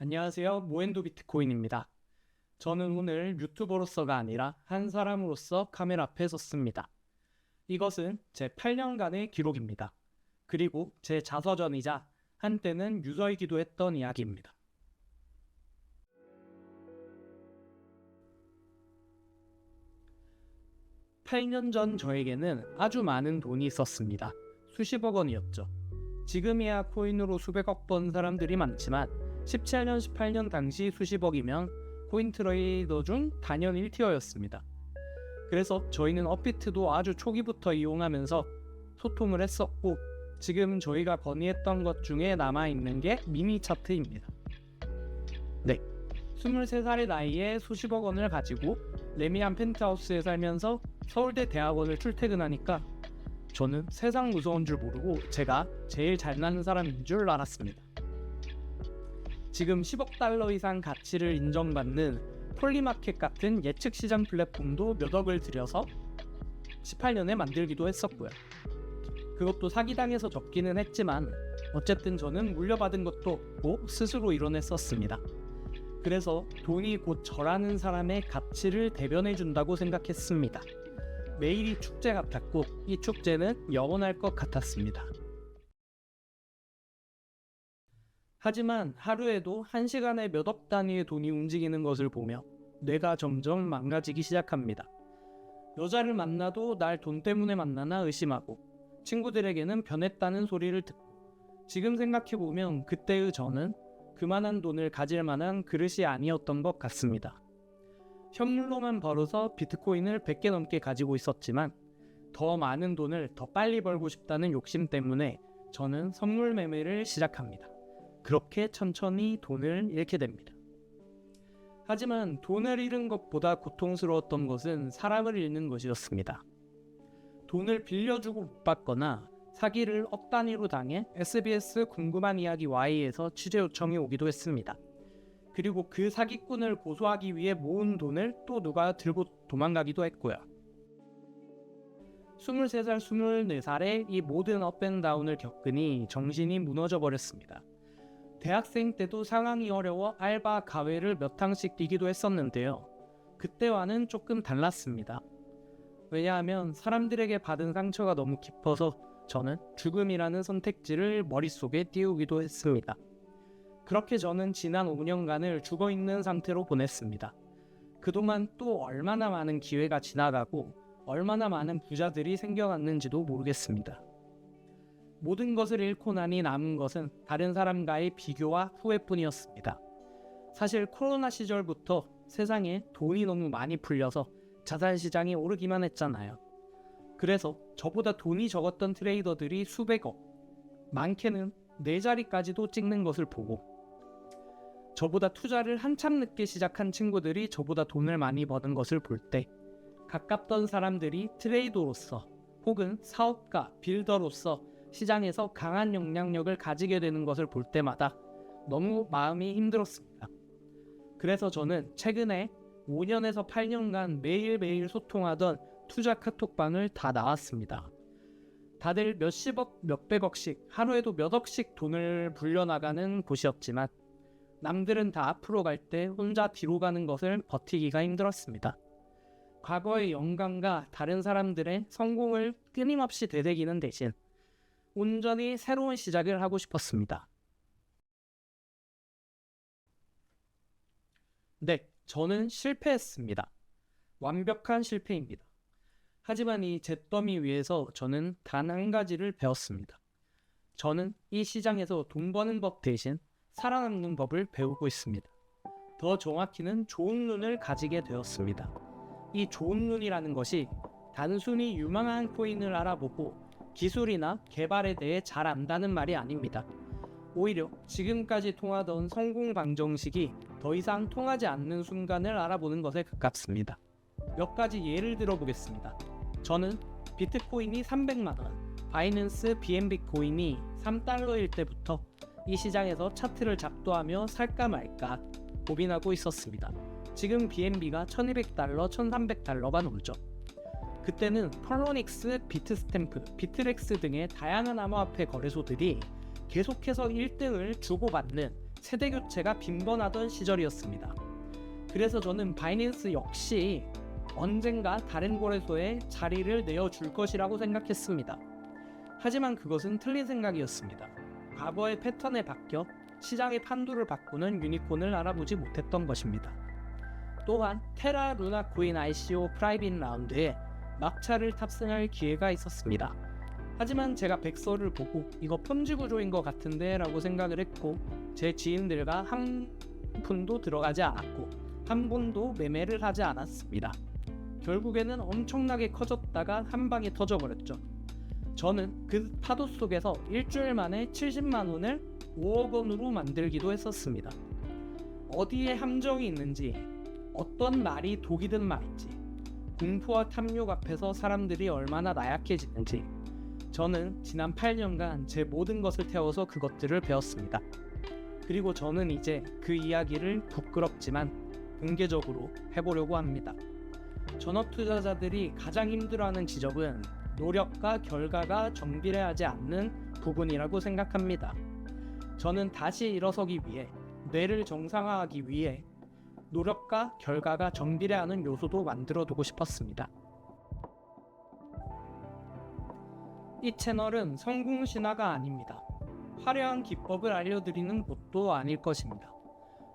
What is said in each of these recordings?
안녕하세요. 모엔도 비트코인입니다. 저는 오늘 유튜버로서가 아니라 한 사람으로서 카메라 앞에 섰습니다. 이것은 제 8년간의 기록입니다. 그리고 제 자서전이자 한때는 유서이기도 했던 이야기입니다. (8년) 전 저에게는 아주 많은 돈이 있었습니다. 수십억 원이었죠. 지금이야 코인으로 수백억 번 사람들이 많지만 17년, 18년 당시 수십억이면 코인 트레이더 중 단연 1티어였습니다. 그래서 저희는 업비트도 아주 초기부터 이용하면서 소통을 했었고, 지금 저희가 건의했던 것 중에 남아있는 게 미니 차트입니다. 네, 23살의 나이에 수십억 원을 가지고 레미안 펜트하우스에 살면서 서울대 대학원을 출퇴근하니까 저는 세상 무서운 줄 모르고 제가 제일 잘나는 사람인 줄 알았습니다. 지금 10억 달러 이상 가치를 인정받는 폴리마켓 같은 예측 시장 플랫폼도 몇 억을 들여서 18년에 만들기도 했었고요. 그것도 사기당해서 접기는 했지만 어쨌든 저는 물려받은 것도 없고 스스로 이뤄냈었습니다. 그래서 돈이 곧 저라는 사람의 가치를 대변해 준다고 생각했습니다. 매일이 축제 같았고 이 축제는 영원할 것 같았습니다. 하지만 하루에도 1시간에 몇억 단위의 돈이 움직이는 것을 보며 뇌가 점점 망가지기 시작합니다. 여자를 만나도 날 돈 때문에 만나나 의심하고, 친구들에게는 변했다는 소리를 듣고, 지금 생각해보면 그때의 저는 그만한 돈을 가질 만한 그릇이 아니었던 것 같습니다. 현물로만 벌어서 비트코인을 100개 넘게 가지고 있었지만 더 많은 돈을 더 빨리 벌고 싶다는 욕심 때문에 저는 선물 매매를 시작합니다. 그렇게 천천히 돈을 잃게 됩니다. 하지만 돈을 잃은 것보다 고통스러웠던 것은 사람을 잃는 것이었습니다. 돈을 빌려주고 못 받거나 사기를 억 단위로 당해 SBS 궁금한 이야기 Y에서 취재 요청이 오기도 했습니다. 그리고 그 사기꾼을 고소하기 위해 모은 돈을 또 누가 들고 도망가기도 했고요. 23살, 24살에 이 모든 업앤다운을 겪으니 정신이 무너져 버렸습니다. 대학생 때도 상황이 어려워 알바, 가외를 몇 항씩 뛰기도 했었는데요. 그때와는 조금 달랐습니다. 왜냐하면 사람들에게 받은 상처가 너무 깊어서 저는 죽음이라는 선택지를 머릿속에 띄우기도 했습니다. 그렇게 저는 지난 5년간을 죽어있는 상태로 보냈습니다. 그동안 또 얼마나 많은 기회가 지나가고 얼마나 많은 부자들이 생겨났는지도 모르겠습니다. 모든 것을 잃고 나니 남은 것은 다른 사람과의 비교와 후회뿐이었습니다. 사실 코로나 시절부터 세상에 돈이 너무 많이 풀려서 자산 시장이 오르기만 했잖아요. 그래서 저보다 돈이 적었던 트레이더들이 수백억, 많게는 4자리까지도 찍는 것을 보고, 저보다 투자를 한참 늦게 시작한 친구들이 저보다 돈을 많이 버는 것을 볼 때, 가깝던 사람들이 트레이더로서 혹은 사업가, 빌더로서 시장에서 강한 영향력을 가지게 되는 것을 볼 때마다 너무 마음이 힘들었습니다. 그래서 저는 최근에 5년에서 8년간 매일매일 소통하던 투자 카톡방을 다 나왔습니다. 다들 몇십억, 몇백억씩, 하루에도 몇 억씩 돈을 불려나가는 곳이었지만 남들은 다 앞으로 갈 때 혼자 뒤로 가는 것을 버티기가 힘들었습니다. 과거의 영광과 다른 사람들의 성공을 끊임없이 되새기는 대신 온전히 새로운 시작을 하고 싶었습니다. 네, 저는 실패했습니다. 완벽한 실패입니다. 하지만 이 잿더미 위에서 저는 단 한 가지를 배웠습니다. 저는 이 시장에서 돈 버는 법 대신 살아남는 법을 배우고 있습니다. 더 정확히는 좋은 눈을 가지게 되었습니다. 이 좋은 눈이라는 것이 단순히 유망한 코인을 알아보고 기술이나 개발에 대해 잘 안다는 말이 아닙니다. 오히려 지금까지 통하던 성공 방정식이 더 이상 통하지 않는 순간을 알아보는 것에 가깝습니다. 몇 가지 예를 들어보겠습니다. 저는 비트코인이 300만원, 바이낸스 BNB 코인이 3달러일 때부터 이 시장에서 차트를 작도하며 살까 말까 고민하고 있었습니다. 지금 BNB가 1200달러, 1300달러가 넘죠. 그때는 폴로닉스, 비트스탬프, 비트렉스 등의 다양한 암호화폐 거래소들이 계속해서 1등을 주고받는 세대 교체가 빈번하던 시절이었습니다. 그래서 저는 바이낸스 역시 언젠가 다른 거래소에 자리를 내어줄 것이라고 생각했습니다. 하지만 그것은 틀린 생각이었습니다. 과거의 패턴에 바뀌어 시장의 판도를 바꾸는 유니콘을 알아보지 못했던 것입니다. 또한 테라 루나 코인 ICO 프라이빗 라운드에 막차를 탑승할 기회가 있었습니다. 하지만 제가 백서를 보고 이거 폰지 구조인 것 같은데 라고 생각을 했고, 제 지인들과 한 푼도 들어가지 않았고 한 번도 매매를 하지 않았습니다. 결국에는 엄청나게 커졌다가 한 방에 터져버렸죠. 저는 그 파도 속에서 일주일 만에 70만 원을 5억 원으로 만들기도 했었습니다. 어디에 함정이 있는지, 어떤 말이 독이든 말인지, 공포와 탐욕 앞에서 사람들이 얼마나 나약해지는지, 저는 지난 8년간 제 모든 것을 태워서 그것들을 배웠습니다. 그리고 저는 이제 그 이야기를 부끄럽지만 공개적으로 해보려고 합니다. 전업 투자자들이 가장 힘들어하는 지점은 노력과 결과가 정비례하지 않는 부분이라고 생각합니다. 저는 다시 일어서기 위해, 뇌를 정상화하기 위해 노력과 결과가 정비례하는 요소도 만들어두고 싶었습니다. 이 채널은 성공 신화가 아닙니다. 화려한 기법을 알려드리는 곳도 아닐 것입니다.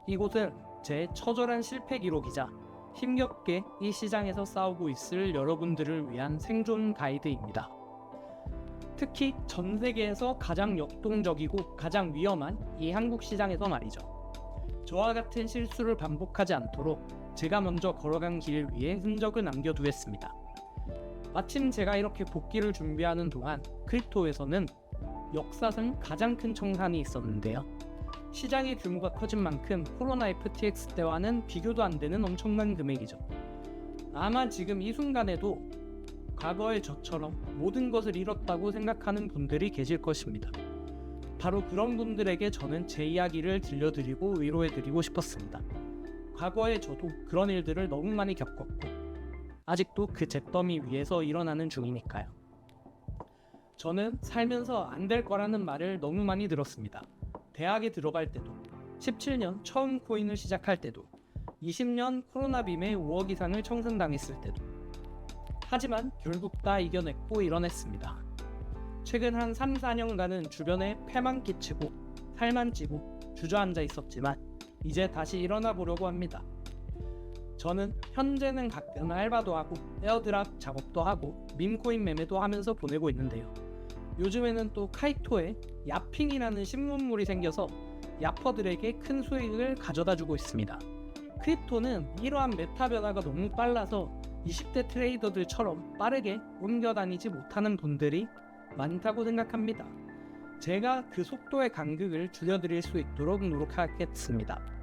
이곳은 제 처절한 실패 기록이자 힘겹게 이 시장에서 싸우고 있을 여러분들을 위한 생존 가이드입니다. 특히 전 세계에서 가장 역동적이고 가장 위험한 이 한국 시장에서 말이죠. 저와 같은 실수를 반복하지 않도록 제가 먼저 걸어간 길 위에 흔적을 남겨두겠습니다. 마침 제가 이렇게 복귀를 준비하는 동안 크립토에서는 역사상 가장 큰 청산이 있었는데요. 시장의 규모가 커진 만큼 코로나 FTX 때와는 비교도 안 되는 엄청난 금액이죠. 아마 지금 이 순간에도 과거의 저처럼 모든 것을 잃었다고 생각하는 분들이 계실 것입니다. 바로 그런 분들에게 저는 제 이야기를 들려드리고 위로해드리고 싶었습니다. 과거에 저도 그런 일들을 너무 많이 겪었고 아직도 그 잿더미 위에서 일어나는 중이니까요. 저는 살면서 안 될 거라는 말을 너무 많이 들었습니다. 대학에 들어갈 때도, 17년 처음 코인을 시작할 때도, 20년 코로나 빔에 5억 이상을 청산당했을 때도. 하지만 결국 다 이겨냈고 일어났습니다. 최근 한 3, 4년간은 주변에 패만 끼치고 살만 찌고 주저앉아 있었지만 이제 다시 일어나 보려고 합니다. 저는 현재는 가끔 알바도 하고 에어드랍 작업도 하고 밈코인 매매도 하면서 보내고 있는데요. 요즘에는 또 카이토에 야핑이라는 신문물이 생겨서 야퍼들에게 큰 수익을 가져다주고 있습니다. 크립토는 이러한 메타 변화가 너무 빨라서 20대 트레이더들처럼 빠르게 옮겨다니지 못하는 분들이 많다고 생각합니다. 제가 그 속도의 간극을 줄여드릴 수 있도록 노력하겠습니다.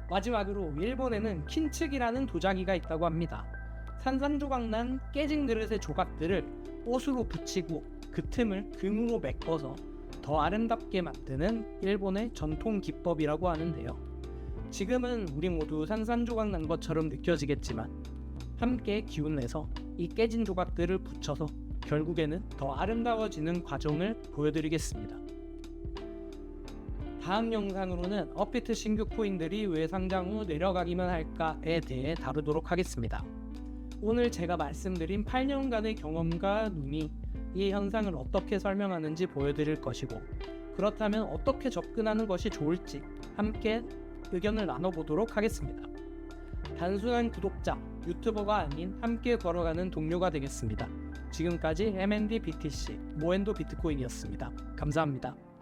마지막으로 일본에는 킨츠기라는 도자기가 있다고 합니다. 산산조각난 깨진 그릇의 조각들을 옷으로 붙이고 그 틈을 금으로 메꿔서 더 아름답게 만드는 일본의 전통 기법이라고 하는데요. 지금은 우리 모두 산산조각난 것처럼 느껴지겠지만 함께 기운내서 이 깨진 조각들을 붙여서 결국에는 더 아름다워지는 과정을 보여드리겠습니다. 다음 영상으로는 업비트 신규 코인들이 왜 상장 후 내려가기만 할까에 대해 다루도록 하겠습니다. 오늘 제가 말씀드린 8년간의 경험과 눈이 이 현상을 어떻게 설명하는지 보여드릴 것이고, 그렇다면 어떻게 접근하는 것이 좋을지 함께 의견을 나눠보도록 하겠습니다. 단순한 구독자, 유튜버가 아닌 함께 걸어가는 동료가 되겠습니다. 지금까지 MND BTC 모엔도 비트코인이었습니다. 감사합니다.